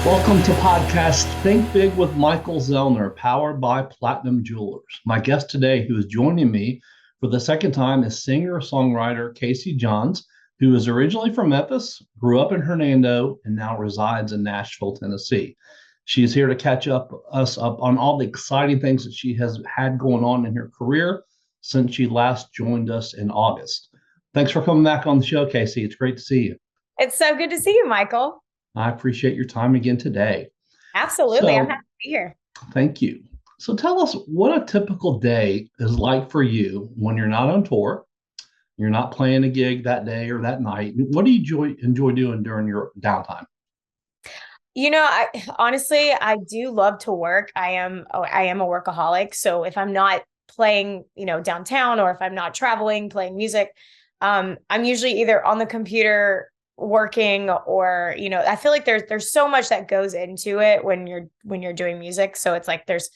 Welcome to podcast Think Big with Michael Zellner, powered by Platinum Jewelers. My guest today, who is joining me for the second time, is singer-songwriter Casey Johns, who is originally from Memphis, grew up in Hernando, and now resides in Nashville, Tennessee. She is here to catch us up on all the exciting things that she has had going on in her career since she last joined us in August. Thanks for coming back on the show, Casey. It's great to see you. It's so good to see you, Michael. I appreciate your time again today. Absolutely. I'm happy So, to be here. thank you. So tell us what a typical day is like for you when you're not on tour, you're not playing a gig that day or that night. What do you enjoy doing during your downtime? I do love to work. I am a workaholic. So if I'm not playing, downtown, or if I'm not traveling, playing music, I'm usually either on the computer working, or, I feel like there's so much that goes into it when you're doing music. So it's like there's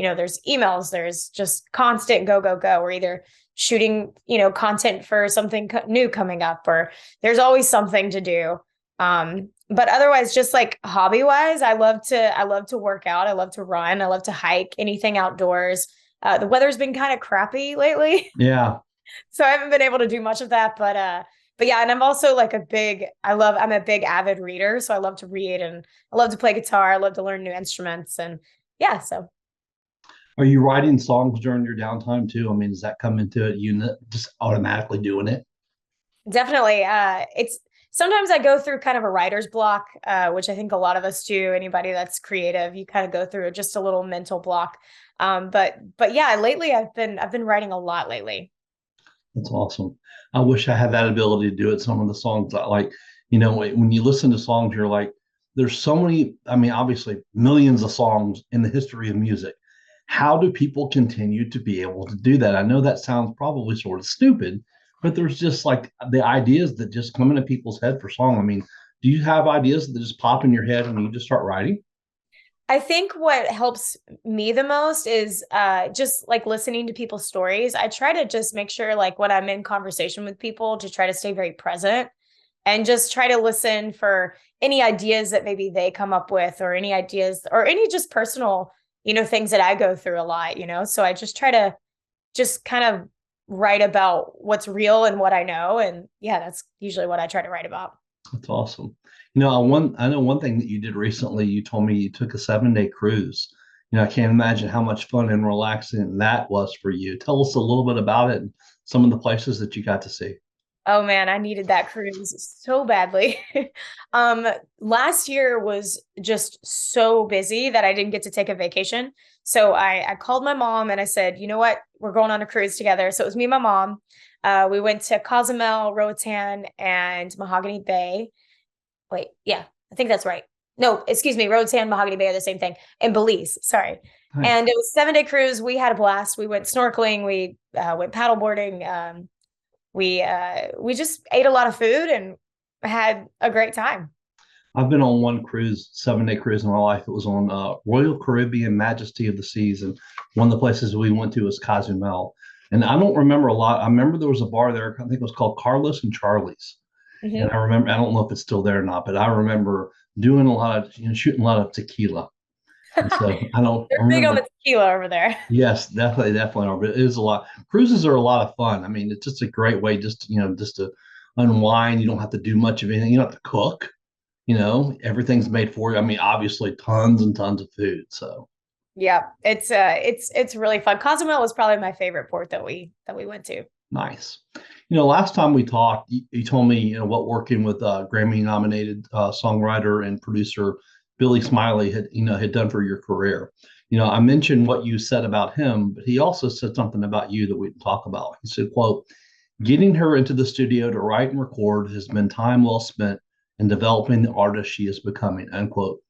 emails, there's just constant go, go, go. We're either shooting, content for something new coming up, or there's always something to do. But otherwise, just like hobby wise, I love to work out. I love to run. I love to hike, anything outdoors. The weather's been kind of crappy lately, Yeah, so I haven't been able to do much of that. But yeah, and I'm also like I'm a big avid reader. So I love to read, and I love to play guitar. I love to learn new instruments, and yeah, so are you writing songs during your downtime too? I mean, does that come into it? Just automatically doing it? definitely. It's sometimes I go through kind of a writer's block, which I think a lot of us do. Anybody that's creative, you kind of go through just a little mental block. But yeah, lately I've been writing a lot lately. That's awesome. I wish I had that ability to do it. Some of the songs I like, when you listen to songs, you're like, there's so many, I mean, obviously millions of songs in the history of music. How do people continue to be able to do that? I know that sounds probably sort of stupid, but there's just like the ideas that just come into people's head for song. I mean, do you have ideas that just pop in your head and you just start writing? I think what helps me the most is just like listening to people's stories. I try to just make sure, like when I'm in conversation with people, to try to stay very present and just try to listen for any ideas that maybe they come up with, or any ideas, or any just personal, things that I go through a lot. So I just try to just kind of write about what's real and what I know. And yeah, that's usually what I try to write about. That's awesome. I know one thing that you did recently. You told me you took a 7 day cruise. I can't imagine how much fun and relaxing that was for you. Tell us a little bit about it and some of the places that you got to see. Oh man, I needed that cruise so badly. Um, Last year was just so busy that I didn't get to take a vacation. So I called my mom and I said, you know what? We're going on a cruise together. So it was me and my mom. We went to Cozumel, Roatan, and Mahogany Bay. Wait, yeah, I think that's right. No, excuse me, Roatan, Mahogany Bay are the same thing. And Belize, sorry. Nice. And it was a 7 day cruise. We had a blast. We went snorkeling. We went paddleboarding. We just ate a lot of food and had a great time. I've been on one cruise, 7 day cruise in my life. It was on Royal Caribbean Majesty of the Seas, and one of the places we went to was Cozumel. And I don't remember a lot. I remember there was a bar there. I think it was called Carlos and Charlie's. And Hmm. I don't know if it's still there or not, but I remember doing a lot of, shooting a lot of tequila. And so I They're big on remember, the tequila over there. yes, definitely, definitely are. But it is a lot. Cruises are a lot of fun. I mean, it's just a great way just to unwind. You don't have to do much of anything. You don't have to cook. Everything's made for you. I mean, obviously tons and tons of food. So Yeah, it's really fun. Cozumel was probably my favorite port that we went to. nice. Last time we talked, you told me, what working with Grammy nominated songwriter and producer Billy Smiley had done for your career. I mentioned what you said about him, but he also said something about you that we didn't talk about. He said, quote, getting her into the studio to write and record has been time well spent in developing the artist she is becoming, unquote.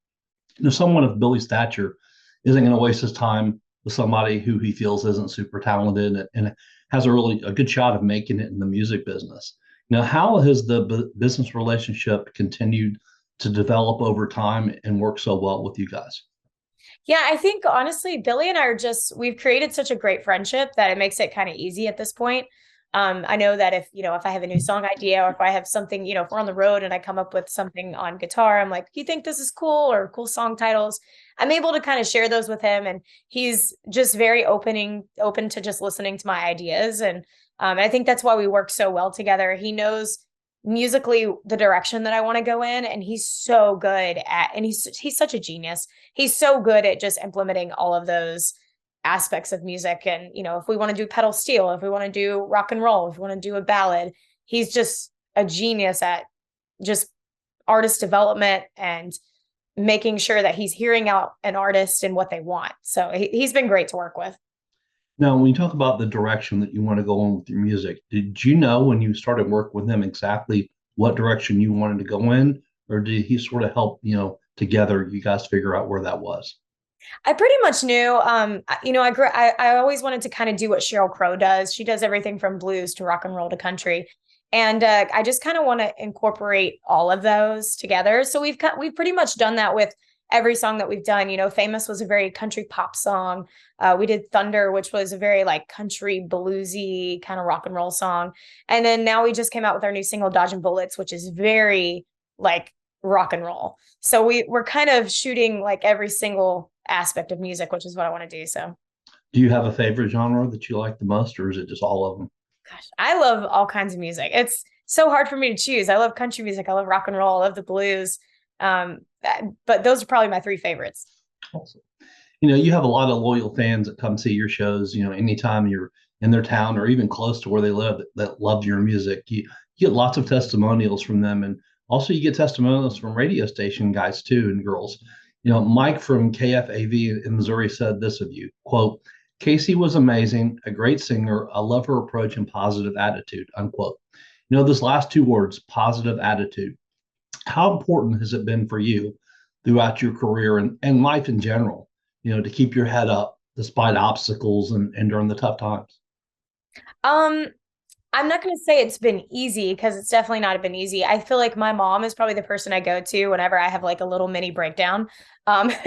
Someone of Billy's stature isn't going to waste his time with somebody who he feels isn't super talented and has a good shot of making it in the music business. How has the business relationship continued to develop over time and work so well with you guys? Yeah, I think honestly, Billy and I we've created such a great friendship that it makes it kind of easy at this point. I know that if I have a new song idea or if I have something, if we're on the road and I come up with something on guitar, I'm like, do you think this is cool, or cool song titles? I'm able to kind of share those with him, and he's just very open to just listening to my ideas. And I think that's why we work so well together. He knows musically the direction that I want to go in, and he's so good and he's such a genius. He's so good at just implementing all of those aspects of music. And if we want to do pedal steel, if we want to do rock and roll, if we want to do a ballad, he's just a genius at just artist development and making sure that he's hearing out an artist and what they want. So he's been great to work with. Now, when you talk about the direction that you want to go in with your music, did you know when you started work with him exactly what direction you wanted to go in, or did he sort of help, together you guys figure out where that was? I pretty much knew. I always wanted to kind of do what Sheryl Crow does. She does everything from blues to rock and roll to country, and I just kind of want to incorporate all of those together. So we've pretty much done that with every song that we've done. Famous was a very country pop song. We did Thunder, which was a very like country bluesy kind of rock and roll song, and then now we just came out with our new single Dodging Bullets, which is very like rock and roll. So we're kind of shooting like every single aspect of music, which is what I want to do. So, Do you have a favorite genre that you like the most, or is it just all of them? gosh, I love all kinds of music. It's so hard for me to choose. I love country music. I love rock and roll. I love the blues. But those are probably my three favorites. Awesome. You have a lot of loyal fans that come see your shows, anytime you're in their town or even close to where they live that love your music. You get lots of testimonials from them. And also you get testimonials from radio station guys too and girls. Mike from KFAV in Missouri said this of you, quote, Casey was amazing, a great singer. I love her approach and positive attitude, unquote. Those last two words, positive attitude, how important has it been for you throughout your career and life in general, to keep your head up despite obstacles and during the tough times? Um, I'm not going to say it's been easy, because it's definitely not been easy. I feel like my mom is probably the person I go to whenever I have like a little mini breakdown.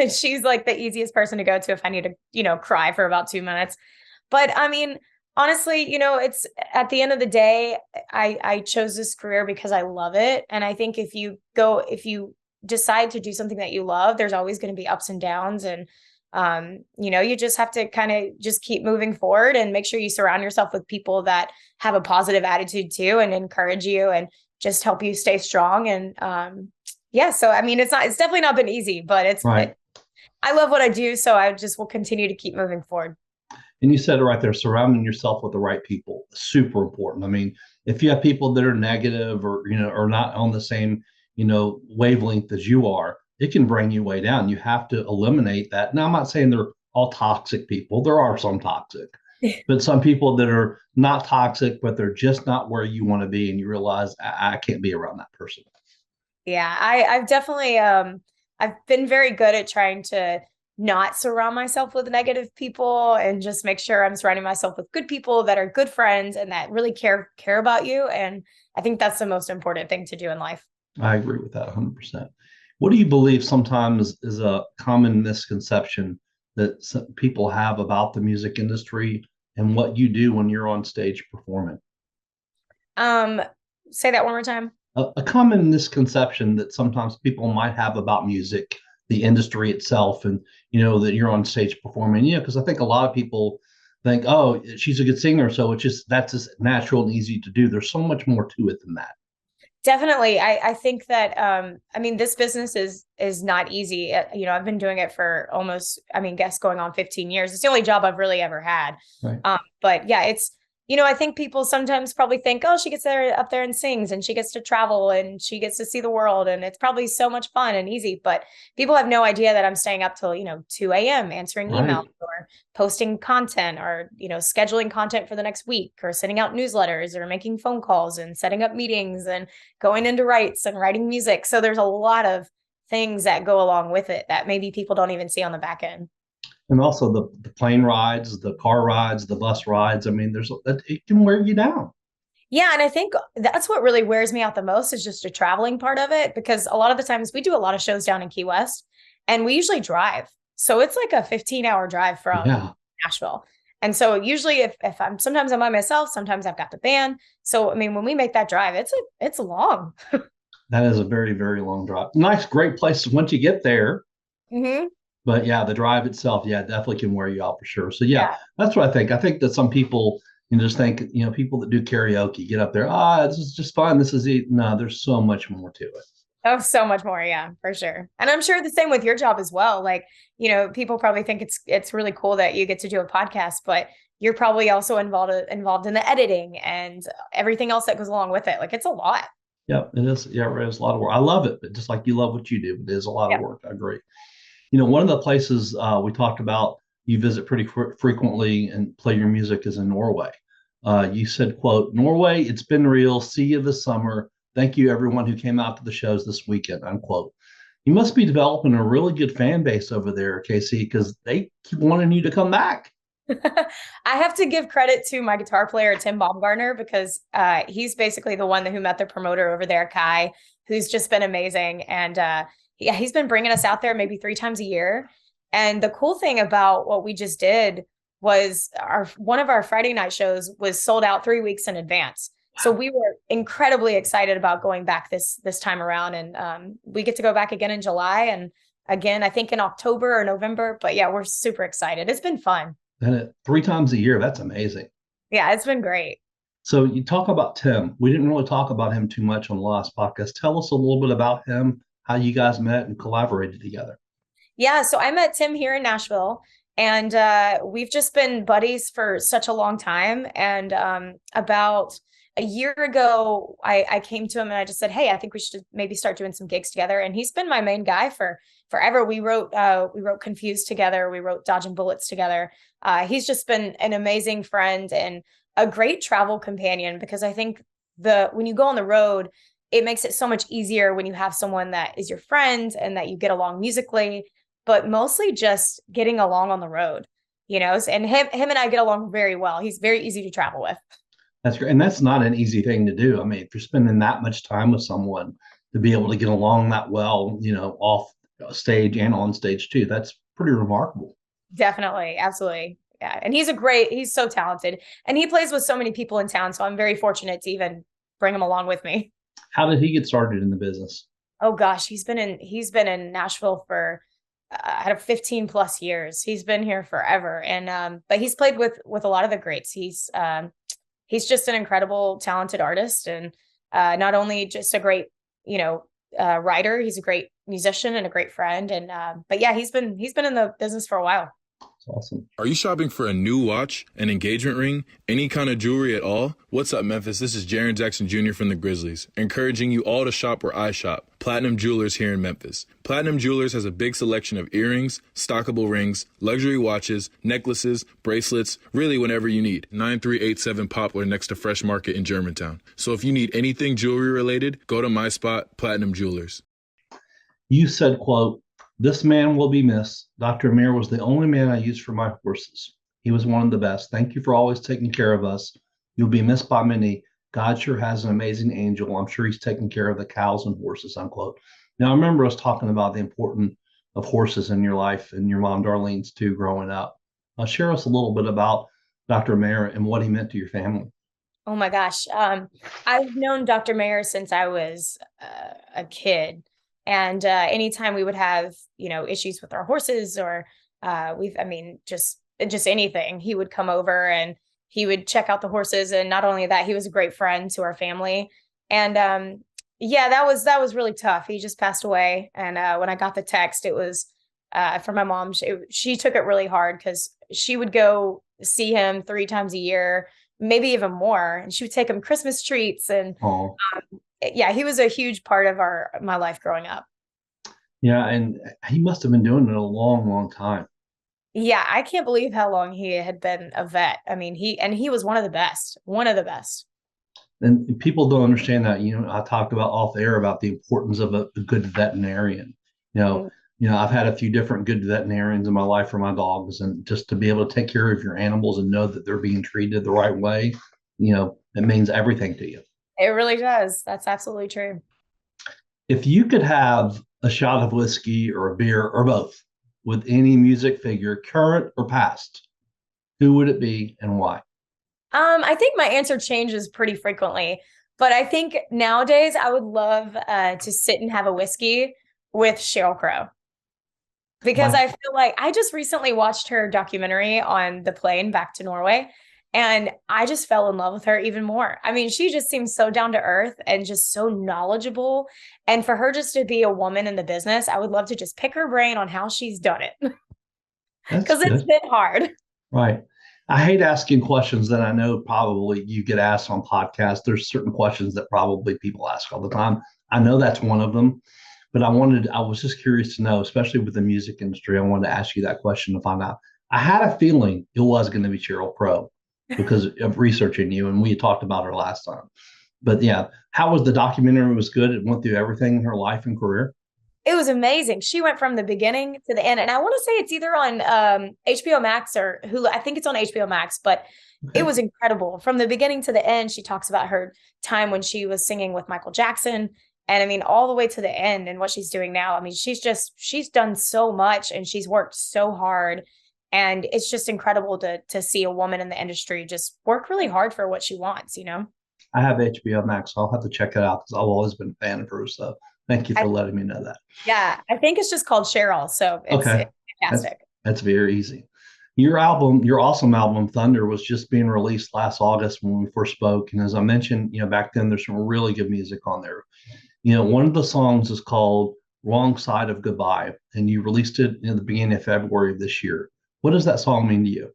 She's like the easiest person to go to if I need to, cry for about 2 minutes. But I mean, honestly, it's at the end of the day, I chose this career because I love it. And I think if you decide to do something that you love, there's always going to be ups and downs. And you just have to kind of just keep moving forward and make sure you surround yourself with people that have a positive attitude too, and encourage you and just help you stay strong. And yeah, so I mean, it's definitely not been easy, but Right. I love what I do. So I just will continue to keep moving forward. And you said it right there, surrounding yourself with the right people, super important. I mean, if you have people that are negative or, are not on the same, wavelength as you are, it can bring you way down. You have to eliminate that. Now, I'm not saying they're all toxic people. There are some toxic, but some people that are not toxic, but they're just not where you want to be. And you realize I can't be around that person. Yeah, I've definitely I've been very good at trying to not surround myself with negative people and just make sure I'm surrounding myself with good people that are good friends and that really care about you. And I think that's the most important thing to do in life. I agree with that 100%. What do you believe sometimes is a common misconception that people have about the music industry and what you do when you're on stage performing? Um, Say that one more time. A common misconception that sometimes people might have about music, the industry itself, and that you're on stage performing. Because I think a lot of people think, oh, she's a good singer, so that's just natural and easy to do. There's so much more to it than that. Definitely. I think that I mean, this business is not easy. I've been doing it for almost, I mean, guess going on 15 years. It's the only job I've really ever had. Right. But yeah, I think people sometimes probably think, oh, she gets up there and sings and she gets to travel and she gets to see the world and it's probably so much fun and easy. But people have no idea that I'm staying up till, 2 a.m. answering emails Right. or posting content or, scheduling content for the next week or sending out newsletters or making phone calls and setting up meetings and going into writes and writing music. So there's a lot of things that go along with it that maybe people don't even see on the back end. And also the plane rides, the car rides, the bus rides. I mean, it can wear you down. Yeah, and I think that's what really wears me out the most is just the traveling part of it, because a lot of the times we do a lot of shows down in Key West and we usually drive. So it's like a 15-hour drive from Yeah. Nashville. And so usually if sometimes I'm by myself, sometimes I've got the band. So I mean, when we make that drive, it's long. That is a very, very long drive. Nice, great place once you get there. Hmm. But yeah, the drive itself, yeah, definitely can wear you out for sure. So yeah, Yeah. that's what I think. I think that some people just think, people that do karaoke get up there, this is just fun. This is it. No, there's so much more to it. Oh, so much more. Yeah, for sure. And I'm sure the same with your job as well. Like, people probably think it's really cool that you get to do a podcast, but you're probably also involved in the editing and everything else that goes along with it. Like it's a lot. Yeah, it is. Yeah, it is a lot of work. I love it, but just like you love what you do, it is a lot of Yeah. work. I agree. One of the places we talked about you visit pretty frequently and play your music is in Norway. You said, quote, Norway, it's been real. See you this summer. Thank you, everyone who came out to the shows this weekend, unquote. You must be developing a really good fan base over there, Casey, because they keep wanting you to come back. I have to give credit to my guitar player, Tim Baumgartner, because he's basically the one who met the promoter over there, Kai, who's just been amazing. And yeah, he's been bringing us out there maybe 3 times a year. And the cool thing about what we just did was one of our Friday night shows was sold out 3 weeks in advance. So we were incredibly excited about going back this time around. And we get to go back again in July and again, I think in October or November. But yeah, we're super excited. It's been fun. And 3 times a year, that's amazing. Yeah, it's been great. So you talk about Tim. We didn't really talk about him too much on the last podcast. Tell us a little bit about him, how you guys met and collaborated together. Yeah, so I met Tim here in Nashville, and we've just been buddies for such a long time. And about a year ago, I came to him and I just said, "Hey, I think we should maybe start doing some gigs together." And he's been my main guy for forever. We wrote Confused together. We wrote Dodging Bullets together. He's just been an amazing friend and a great travel companion because I think when you go on the road, it makes it so much easier when you have someone that is your friend and that you get along musically, but mostly just getting along on the road, and him and I get along very well. He's very easy to travel with. That's great. And that's not an easy thing to do. I mean, if you're spending that much time with someone to be able to get along that well, off stage and on stage too, that's pretty remarkable. Definitely. Absolutely. Yeah. And he's so talented and he plays with so many people in town. So I'm very fortunate to even bring him along with me. How did he get started in the business? Oh gosh, he's been in Nashville for out of 15 plus years. He's been here forever. And but he's played with a lot of the greats. He's just an incredible, talented artist, and not only just a great, writer. He's a great musician and a great friend. And but yeah, he's been in the business for a while. That's awesome. Are you shopping for a new watch, an engagement ring, any kind of jewelry at all? What's up, Memphis? This is Jaren Jackson Jr. from the Grizzlies, encouraging you all to shop where I shop, Platinum Jewelers here in Memphis. Platinum Jewelers has a big selection of earrings, stockable rings, luxury watches, necklaces, bracelets, really whenever you need. 9387 Poplar next to Fresh Market in Germantown. So if you need anything jewelry related, go to my spot, Platinum Jewelers. You said, quote, this man will be missed. Dr. Amir was the only man I used for my horses. He was one of the best. Thank you for always taking care of us. You'll be missed by many. God sure has an amazing angel. I'm sure he's taking care of the cows and horses, unquote. Now, I remember us talking about the importance of horses in your life and your mom, Darlene's too, growing up. Share us a little bit about Dr. Amir and what he meant to your family. Oh my gosh. I've known Dr. Mayer since I was a kid. And anytime we would have, issues with our horses or just anything, he would come over and he would check out the horses. And not only that, he was a great friend to our family. And yeah, that was really tough. He just passed away. And when I got the text, it was from my mom. She took it really hard because she would go see him 3 times a year, maybe even more. And she would take him Christmas treats. And yeah, he was a huge part of my life growing up. Yeah, and he must have been doing it a long, long time. Yeah, I can't believe how long he had been a vet. I mean, he was one of the best, one of the best. And people don't understand that. I talked about off air about the importance of a good veterinarian. I've had a few different good veterinarians in my life for my dogs, and just to be able to take care of your animals and know that they're being treated the right way, it means everything to you. It really does. That's absolutely true. If you could have a shot of whiskey or a beer or both with any music figure, current or past, who would it be and why? I think my answer changes pretty frequently, but I think nowadays I would love to sit and have a whiskey with Sheryl Crow. Because Why? I feel like I just recently watched her documentary on the plane back to Norway, and I just fell in love with her even more. I mean, she just seems so down to earth and just so knowledgeable. And for her just to be a woman in the business, I would love to just pick her brain on how she's done it That's because it's good. been hard. Right. I hate asking questions that I know probably you get asked on podcasts. There's certain questions that probably people ask all the time. I know that's one of them, but I was just curious to know, especially with the music industry, I wanted to ask you that question to find out. I had a feeling it was going to be Sheryl Crow because of researching you, and we had talked about her last time. But yeah, how was the documentary? It was good. It went through everything in her life and career. It was amazing. She went from the beginning to the end. And I want to say it's either on HBO Max or Hulu. I think it's on HBO Max, but it Okay. was incredible. From the beginning to the end, she talks about her time when she was singing with Michael Jackson. And I mean, all the way to the end and what she's doing now. I mean, she's done so much and she's worked so hard. And it's just incredible to see a woman in the industry just work really hard for what she wants, you know? I have HBO Max, so I'll have to check it out because I've always been a fan of hers. So thank you I, for letting me know that. yeah, I think it's just called Cheryl. So Okay. it's That's fantastic. that's very easy. Your album, your awesome album, Thunder, was just being released last August when we first spoke. And as I mentioned, back then there's some really good music on there. One of the songs is called Wrong Side of Goodbye, and you released it in the beginning of February of this year. What does that song mean to you?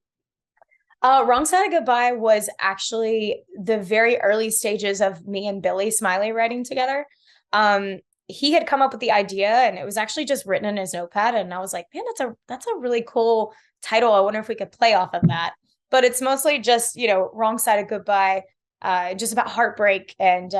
Wrong Side of Goodbye was actually the very early stages of me and Billy Smiley writing together. He had come up with the idea and it was actually just written in his notepad. And I was like, man, that's a really cool title. I wonder if we could play off of that. But it's mostly just, Wrong Side of Goodbye, just about heartbreak and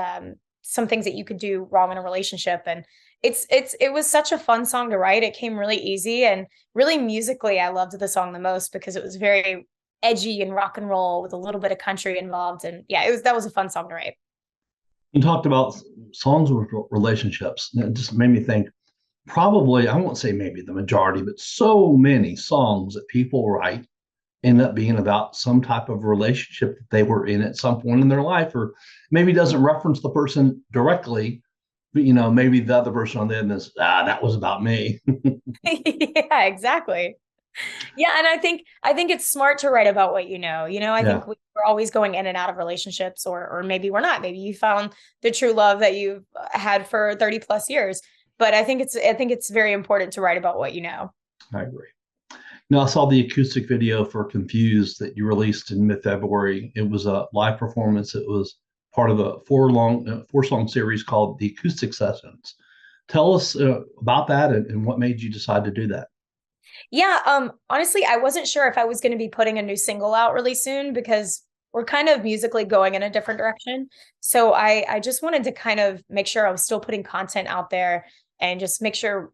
some things that you could do wrong in a relationship. And it was such a fun song to write. It came really easy and really musically, I loved the song the most because it was very edgy and rock and roll with a little bit of country involved. And yeah, that was a fun song to write. You talked about songs with relationships. And it just made me think probably, I won't say maybe the majority, but so many songs that people write end up being about some type of relationship that they were in at some point in their life, or maybe doesn't reference the person directly, but maybe the other person on the end is, that was about me. Yeah, exactly. Yeah, and I think it's smart to write about what you know. I Yeah, think we're always going in and out of relationships, or maybe we're not. Maybe you found the true love that you've had for 30 plus years. But I think it's very important to write about what you know. I agree. Now, I saw the acoustic video for Confused that you released in mid-February. It was a live performance. It was part of a four-song series called the Acoustic Sessions. Tell us about that and what made you decide to do that. Yeah, honestly, I wasn't sure if I was going to be putting a new single out really soon because we're kind of musically going in a different direction. So I just wanted to kind of make sure I was still putting content out there and just make sure,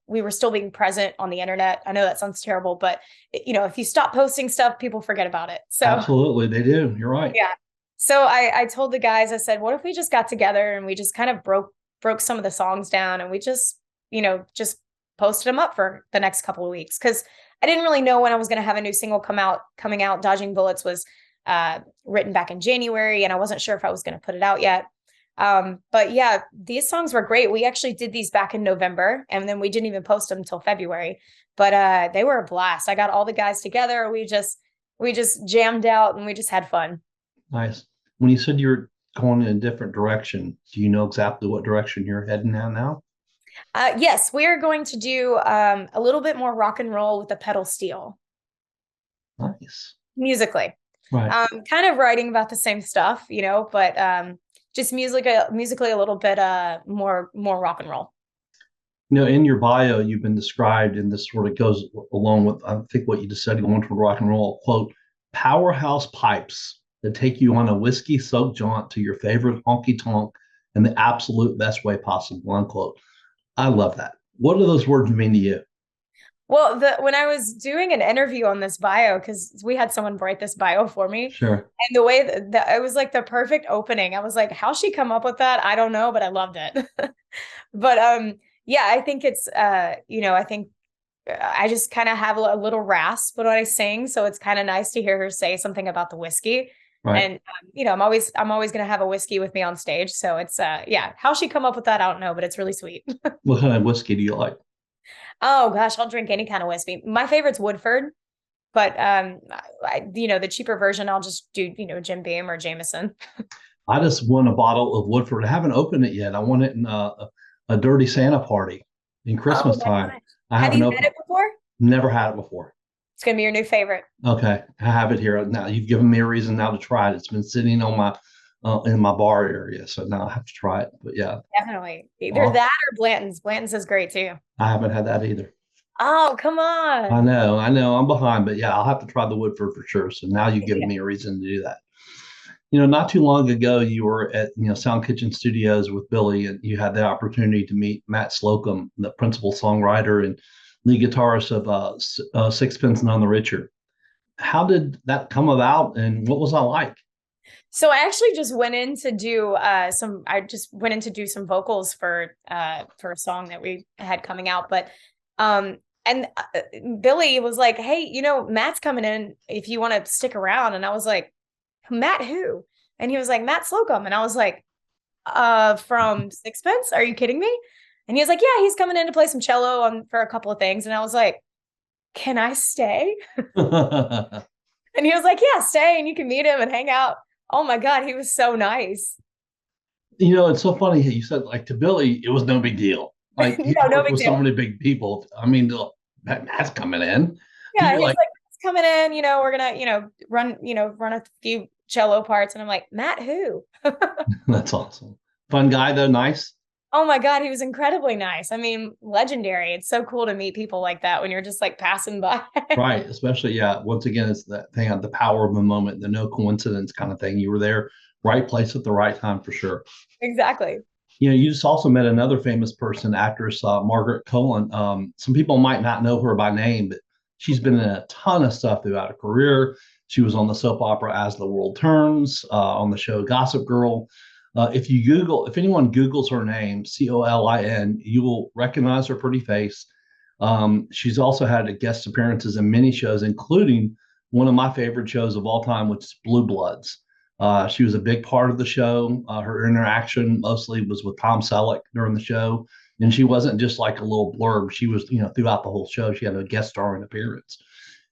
we were still being present on the internet. I know that sounds terrible, but if you stop posting stuff, people forget about it. So Absolutely, they do. You're right. yeah. So I told the guys, I said, what if we just got together and we just kind of broke some of the songs down and we just posted them up for the next couple of weeks because I didn't really know when I was going to have a new single coming out. Dodging Bullets was written back in January, and I wasn't sure if I was going to put it out yet. But yeah, these songs were great. We actually did these back in November, and then we didn't even post them until February. But they were a blast. I got all the guys together. We just jammed out, and we just had fun. Nice. When you said you're going in a different direction, do you know exactly what direction you're heading now? Yes, we are going to do a little bit more rock and roll with the pedal steel Nice. musically. Right. Kind of writing about the same stuff, but just musically a little bit more rock and roll. In your bio, you've been described, and this sort of goes along with, I think, what you just said, going toward rock and roll, quote, powerhouse pipes that take you on a whiskey-soaked jaunt to your favorite honky-tonk in the absolute best way possible, unquote. I love that. What do those words mean to you? Well, when I was doing an interview on this bio, because we had someone write this bio for me, Sure. and the way that it was like the perfect opening, I was like, how she come up with that? I don't know, but I loved it. But yeah, I think it's I think I just kind of have a little rasp when I sing, so it's kind of nice to hear her say something about the whiskey. Right. And I'm always going to have a whiskey with me on stage, so it's yeah, how she come up with that I don't know, but it's really sweet. What kind of whiskey do you like? Oh gosh, I'll drink any kind of whiskey. My favorite's Woodford, but the cheaper version I'll just do, Jim Beam or Jameson. I just won a bottle of Woodford. I haven't opened it yet. I won it in a Dirty Santa party in Oh, Christmas time. nice. I Have haven't you had opened. it before? Never had it before. It's gonna be your new favorite. Okay, I have it here now. You've given me a reason now to try it. It's been sitting on my in my bar area, so now I have to try it. But yeah, Definitely. Either that or Blanton's. Blanton's is great too. I haven't had that either. Oh, come on. I know, I'm behind, but yeah, I'll have to try the Woodford for sure. So now you've given me a reason to do that. Not too long ago, you were at Sound Kitchen Studios with Billy, and you had the opportunity to meet Matt Slocum, the principal songwriter and lead guitarist of Sixpence None the Richer. How did that come about, and what was that like? So I actually just went in to do some vocals for a song that we had coming out, but and Billy was like, "Hey, Matt's coming in if you want to stick around." And I was like, "Matt who?" And he was like, "Matt Slocum." And I was like, from Sixpence? Are you kidding me?" And he was like, "Yeah, he's coming in to play some cello for a couple of things." And I was like, "Can I stay?" And he was like, "Yeah, stay and you can meet him and hang out." Oh my God, he was so nice. It's so funny. You said, like, to Billy, it was no big deal. Like, he No worked big with so deal. many big people. I mean, Matt's coming in. Yeah, You're he's like, like, "It's coming in, we're gonna, run a few cello parts." And I'm like, "Matt who?" that's awesome. Fun guy, though, nice. Oh my God, he was incredibly nice. I mean, legendary. It's so cool to meet people like that when you're just like passing by. Right. Especially, yeah. Once again, it's that thing of the power of the moment, the no coincidence kind of thing. You were there, right place at the right time for sure. Exactly. You just also met another famous person, actress Margaret Cohen. Some people might not know her by name, but she's been in a ton of stuff throughout her career. She was on the soap opera As the World Turns, on the show Gossip Girl. If anyone Googles her name, Colin, you will recognize her pretty face. She's also had guest appearances in many shows, including one of my favorite shows of all time, which is Blue Bloods. She was a big part of the show. Her interaction mostly was with Tom Selleck during the show. And she wasn't just like a little blurb. She was, throughout the whole show, she had a guest starring appearance.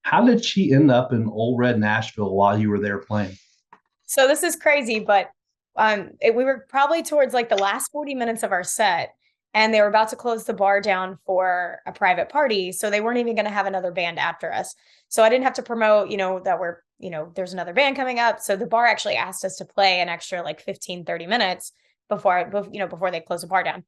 How did she end up in Old Red Nashville while you were there playing? So this is crazy, but we were probably towards like the last 40 minutes of our set, and they were about to close the bar down for a private party. So they weren't even going to have another band after us. So I didn't have to promote, that there's another band coming up. So the bar actually asked us to play an extra like 15, 30 minutes before they closed the bar down.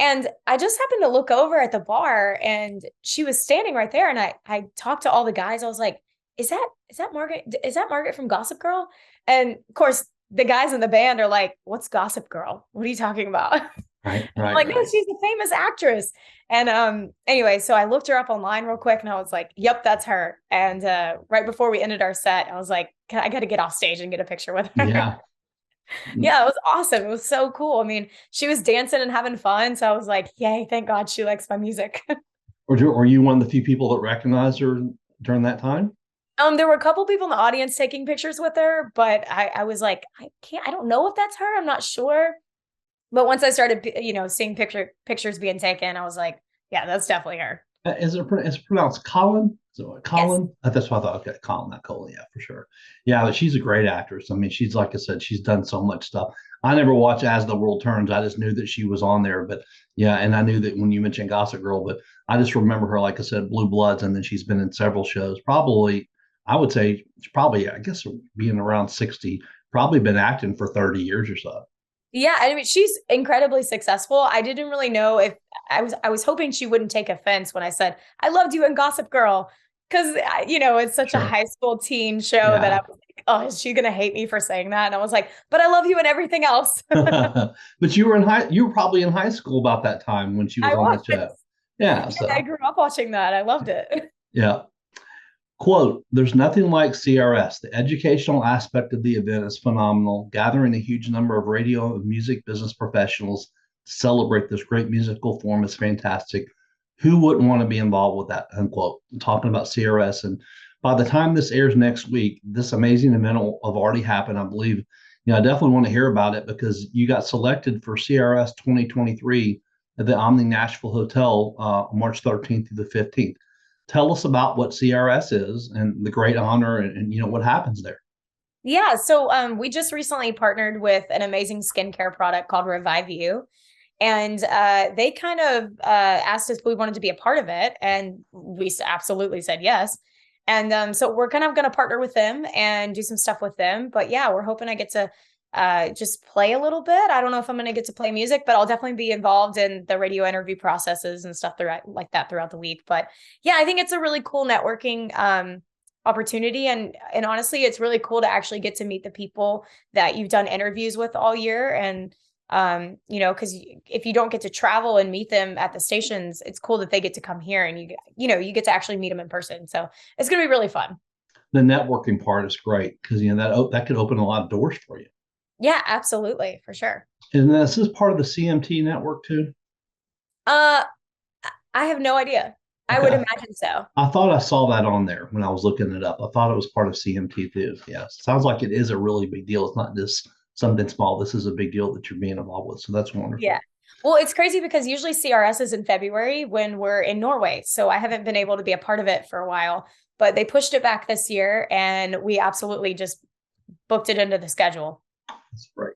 And I just happened to look over at the bar and she was standing right there. And I talked to all the guys. I was like, is that Margaret? Is that Margaret from Gossip Girl? And of course, the guys in the band are like, "What's Gossip Girl? What are you talking about?" Right. I'm like, "No, she's a famous actress." And anyway, so I looked her up online real quick and I was like, "Yep, that's her." And right before we ended our set, I was like, I got to get off stage and get a picture with her. Yeah. Yeah, it was awesome. It was so cool. I mean, she was dancing and having fun. So I was like, "Yay, thank God she likes my music." Were you one of the few people that recognized her during that time? There were a couple people in the audience taking pictures with her, but I was like, I don't know if that's her. I'm not sure. But once I started, seeing pictures being taken, I was like, yeah, that's definitely her. Is it pronounced Colin? So Colin? Yes. That's what I thought. Okay, Colin, not Colin. Yeah, for sure. Yeah, she's a great actress. I mean, she's, like I said, she's done so much stuff. I never watched As the World Turns. I just knew that she was on there. But yeah, and I knew that when you mentioned Gossip Girl, but I just remember her, like I said, Blue Bloods, and then she's been in several shows. Probably, I would say, she's probably, I guess, being around 60, probably been acting for 30 years or so. Yeah, I mean, she's incredibly successful. I didn't really know if I was hoping she wouldn't take offense when I said I loved you in Gossip Girl, because it's such a Sure. high school teen show that I was like, oh, is she gonna hate me for saying that? And I was like, but I love you in everything else. But you were probably in high school about that time when she was I on was. that show. Yeah. I So grew up watching that. I loved it. yeah. Quote, there's nothing like CRS. The educational aspect of the event is phenomenal, gathering a huge number of radio and music business professionals to celebrate this great musical form is fantastic. Who wouldn't want to be involved with that, unquote? I'm talking about CRS. And by the time this airs next week, this amazing event will have already happened. I believe, I definitely want to hear about it because you got selected for CRS 2023 at the Omni Nashville Hotel, March 13th through the 15th. Tell us about what CRS is and the great honor and what happens there. Yeah, so we just recently partnered with an amazing skincare product called Revive You. And they kind of asked us if we wanted to be a part of it. And we absolutely said yes. And so we're kind of going to partner with them and do some stuff with them. But yeah, we're hoping I get to just play a little bit. I don't know if I'm going to get to play music, but I'll definitely be involved in the radio interview processes and stuff like that throughout the week. But yeah, I think it's a really cool networking opportunity. And honestly, it's really cool to actually get to meet the people that you've done interviews with all year. And because if you don't get to travel and meet them at the stations, it's cool that they get to come here and you get to actually meet them in person. So it's going to be really fun. The networking part is great because that could open a lot of doors for you. Yeah, absolutely, for sure. And this is part of the CMT network too. I have no idea. Okay. I would imagine so. I thought I saw that on there when I was looking it up. I thought it was part of CMT too. Yeah, sounds like it is a really big deal. It's not just something small. This is a big deal that you're being involved with. So that's wonderful. Yeah. Well, it's crazy because usually CRS is in February when we're in Norway. So I haven't been able to be a part of it for a while, but they pushed it back this year and we absolutely just booked it into the schedule. That's right.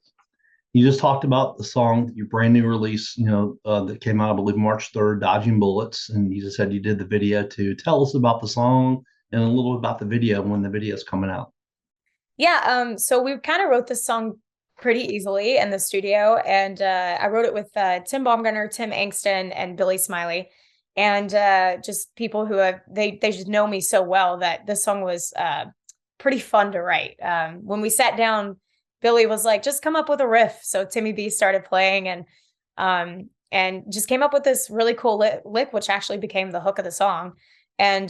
You just talked about the song, your brand new release, that came out, I believe, March 3rd, Dodging Bullets. And you just said you did the video too. Tell us about the song and a little bit about the video when the video is coming out. Yeah. So we kind of wrote this song pretty easily in the studio. And I wrote it with Tim Baumgartner, Tim Angston, and Billy Smiley. And just people who they just know me so well that this song was pretty fun to write. When we sat down, Billy was like, just come up with a riff. So Timmy B started playing and just came up with this really cool lick, which actually became the hook of the song. And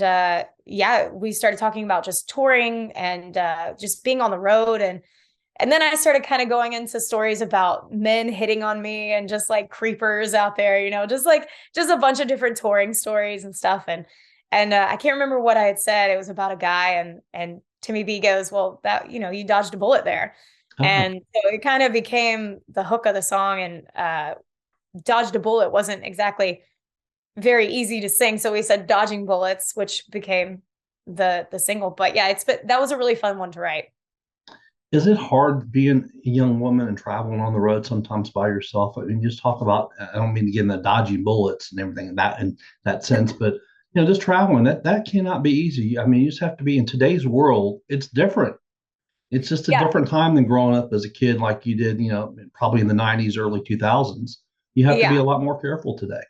we started talking about just touring and just being on the road. And then I started kind of going into stories about men hitting on me and just like creepers out there, just a bunch of different touring stories and stuff. And I can't remember what I had said. It was about a guy and Timmy B goes, well, that, you dodged a bullet there. Uh-huh. And so it kind of became the hook of the song, and dodged a bullet wasn't exactly very easy to sing. So we said dodging bullets, which became the single. But yeah, that was a really fun one to write. Is it hard being a young woman and traveling on the road sometimes by yourself? I mean, just talk about, I don't mean to get in the dodging bullets and everything in that sense, but just traveling, that cannot be easy. I mean, you just have to be, in today's world, it's different. It's just a different time than growing up as a kid like you did, probably in the 90s, early 2000s. You have to be a lot more careful today.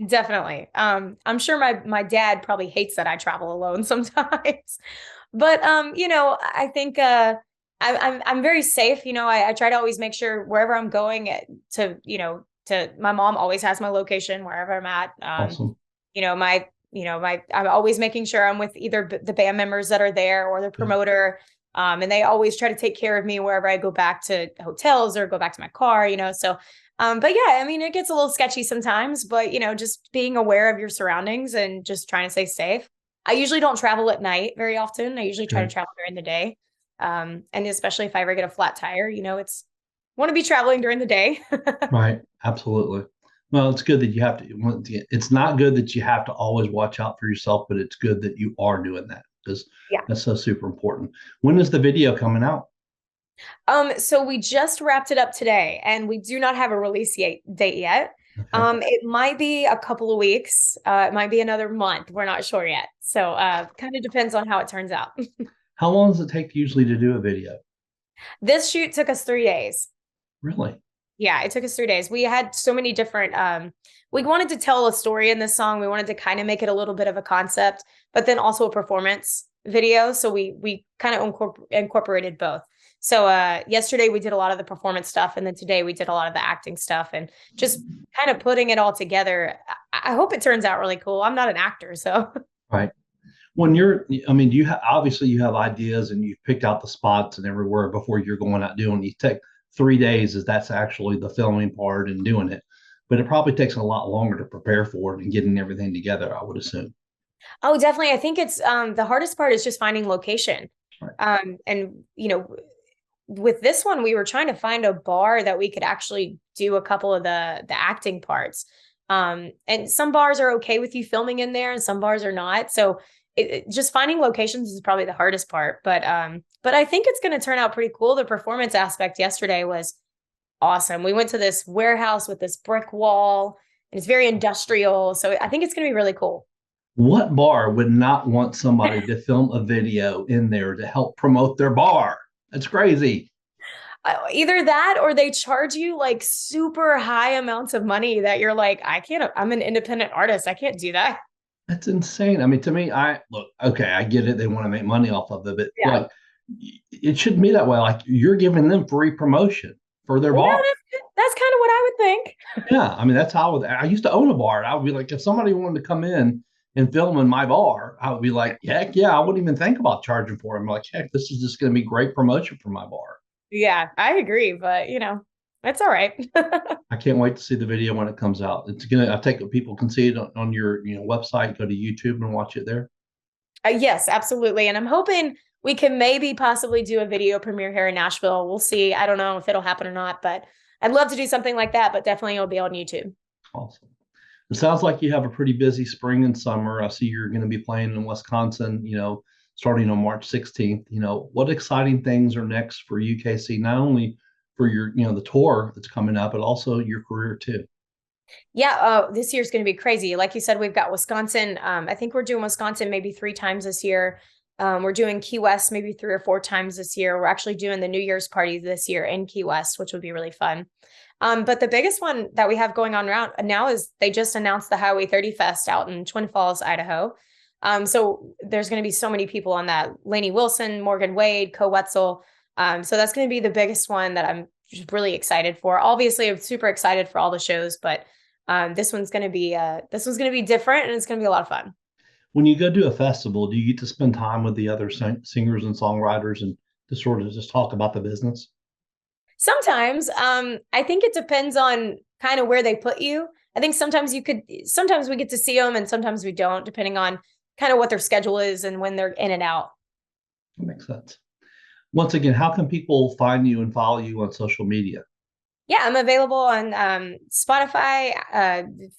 Definitely. I'm sure my dad probably hates that I travel alone sometimes, but I think I'm very safe. I try to always make sure wherever I'm going to my mom always has my location wherever I'm at. Awesome. I'm always making sure I'm with either the band members that are there or the promoter. And they always try to take care of me wherever I go back to hotels or go back to my car, so, but yeah, I mean, it gets a little sketchy sometimes, but, just being aware of your surroundings and just trying to stay safe. I usually don't travel at night very often. I usually try to travel during the day. And especially if I ever get a flat tire, want to be traveling during the day. Right. Absolutely. Well, it's good that you have to, it's not good that you have to always watch out for yourself, but it's good that you are doing that. Because that's so super important. When is the video coming out? So we just wrapped it up today, and we do not have a release date yet. Okay. It might be a couple of weeks. It might be another month. We're not sure yet. So kind of depends on how it turns out. How long does it take usually to do a video? This shoot took us 3 days. Really? Yeah, it took us 3 days. We had so many different, we wanted to tell a story in this song. We wanted to kind of make it a little bit of a concept, but then also a performance video. So we kind of incorporated both. So yesterday we did a lot of the performance stuff, and then today we did a lot of the acting stuff, and just kind of putting it all together. I hope it turns out really cool. I'm not an actor, so. Right. When obviously you have ideas and you've picked out the spots and everywhere before you're going out doing. You take 3 days, as that's actually the filming part and doing it. but it probably takes a lot longer to prepare for it and getting everything together, I would assume. Oh, definitely. I think it's the hardest part is just finding location. Right. And with this one, we were trying to find a bar that we could actually do a couple of the acting parts. And some bars are okay with you filming in there, and some bars are not. So just finding locations is probably the hardest part. But I think it's going to turn out pretty cool. The performance aspect yesterday was awesome. We went to this warehouse with this brick wall, and it's very industrial. So I think it's going to be really cool. What bar would not want somebody to film a video in there to help promote their bar? That's crazy. Either that or they charge you like super high amounts of money that you're like, I can't, I'm an independent artist. I can't do that. That's insane. I mean, to me, I look, okay, I get it. They want to make money off of it, but Yeah. like, it shouldn't be that way. Like, you're giving them free promotion for their bar. That's kind of what I would think. Yeah, I mean, that's how I used to own a bar. And I would be like, if somebody wanted to come in and film in my bar, I would be like, heck yeah, I wouldn't even think about charging for it. I'm like, heck, this is just going to be great promotion for my bar. Yeah, I agree, but it's all right. I can't wait to see the video when it comes out. I take it people can see it on your website. Go to YouTube and watch it there. Yes, absolutely. And I'm hoping we can maybe possibly do a video premiere here in Nashville. We'll see. I don't know if it'll happen or not, but I'd love to do something like that, but definitely it'll be on YouTube. Awesome. It sounds like you have a pretty busy spring and summer. I see you're going to be playing in Wisconsin, starting on March 16th. What exciting things are next for you, Casey, not only for your, the tour that's coming up, but also your career too? Yeah, this year's going to be crazy. Like you said, we've got Wisconsin. I think we're doing Wisconsin maybe 3 times this year. We're doing Key West maybe 3 or 4 times this year. We're actually doing the New Year's party this year in Key West, which would be really fun. But the biggest one that we have going on around now is they just announced the Highway 30 Fest out in Twin Falls, Idaho. So there's going to be so many people on that. Lainey Wilson, Morgan Wade, Co Wetzel. So that's going to be the biggest one that I'm just really excited for. Obviously, I'm super excited for all the shows, but this one's going to be different, and it's going to be a lot of fun. When you go to a festival, do you get to spend time with the other singers and songwriters and to sort of just talk about the business? Sometimes, I think it depends on kind of where they put you. I think sometimes we get to see them and sometimes we don't, depending on kind of what their schedule is and when they're in and out. That makes sense. Once again, how can people find you and follow you on social media? Yeah, I'm available on Spotify,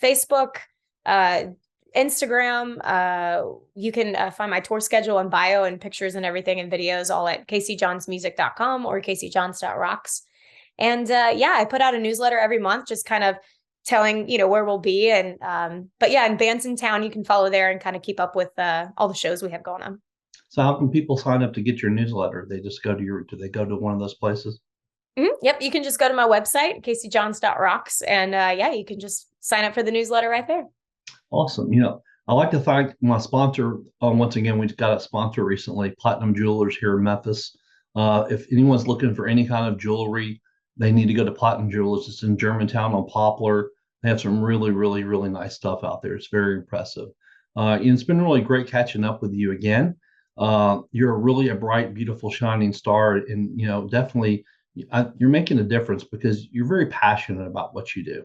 Facebook, Instagram. You can find my tour schedule and bio and pictures and everything and videos all at caseyjohnsmusic.com or caseyjohns.rocks. And I put out a newsletter every month, just kind of telling, where we'll be. And but yeah, and bands in town, you can follow there and kind of keep up with all the shows we have going on. So how can people sign up to get your newsletter? They just do they go to one of those places? Mm-hmm. Yep. You can just go to my website, caseyjohns.rocks. And you can just sign up for the newsletter right there. Awesome. I'd like to thank my sponsor. Once again, we got a sponsor recently, Platinum Jewelers here in Memphis. If anyone's looking for any kind of jewelry, they need to go to Platinum Jewelers. It's in Germantown on Poplar. They have some really, really, really nice stuff out there. It's very impressive. And it's been really great catching up with you again. You're really a bright, beautiful, shining star. And, definitely you're making a difference because you're very passionate about what you do.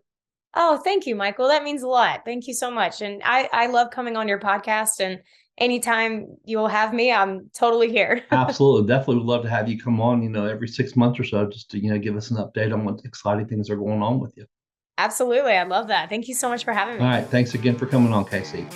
Oh, thank you, Michael. That means a lot. Thank you so much. And I love coming on your podcast, and anytime you'll have me, I'm totally here. Absolutely. Definitely would love to have you come on, every 6 months or so, just to, give us an update on what exciting things are going on with you. Absolutely. I love that. Thank you so much for having me. All right. Thanks again for coming on, Casey.